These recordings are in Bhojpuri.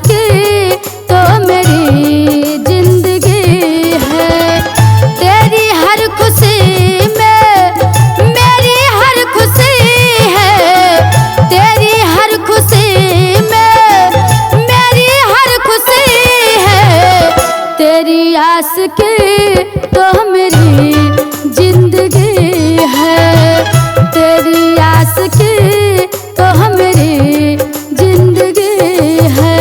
की तो मेरी जिंदगी है। तेरी हर खुशी में मेरी हर खुशी है। तेरी हर खुशी में मेरी हर खुशी है। तेरी आस की तो मेरी जिंदगी है। तेरी आस की तो मेरी जिंदगी है।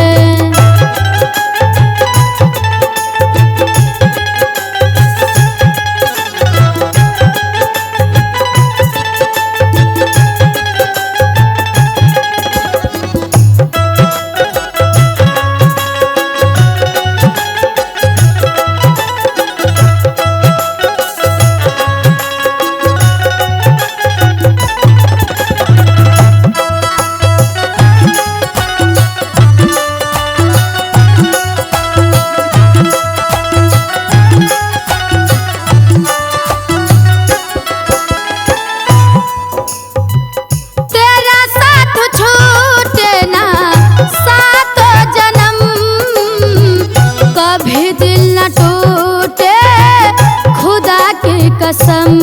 कसम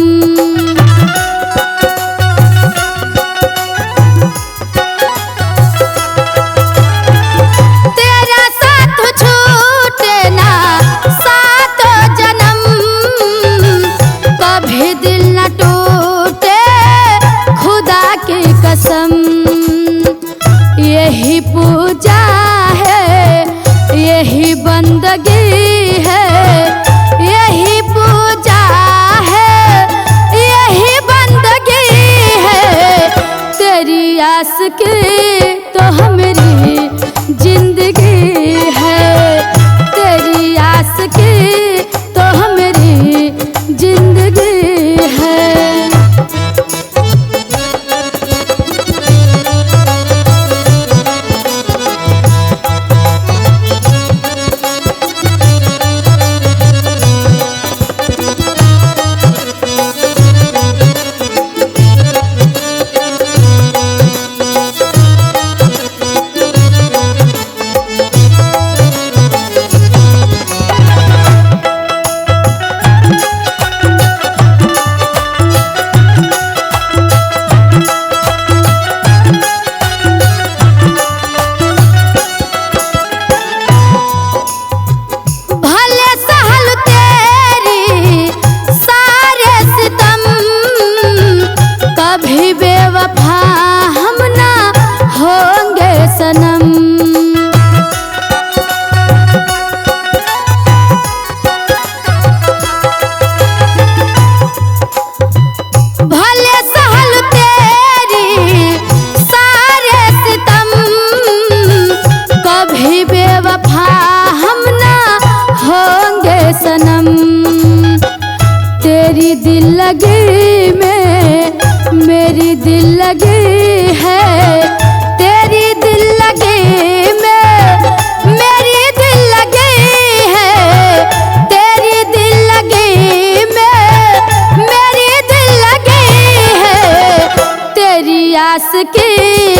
तेरा साथ छूटे ना सातों जन्म। कभी दिल न टूटे खुदा की कसम। यही पूजा है यही बंदगी है। यही पूजा आस की तो मेरी जिंदगी है। तेरी आस की तो मेरी जिंदगी है। कभी बेवफा हम ना होंगे सनम। भले सहल तेरी सारे सितम। कभी बेवफा हम ना होंगे सनम। तेरी दिल लगी में मेरी दिल लगी है। तेरी दिल लगी में मेरी दिल लगी है। तेरी दिल लगी में मेरी दिल लगी है। तेरी आस की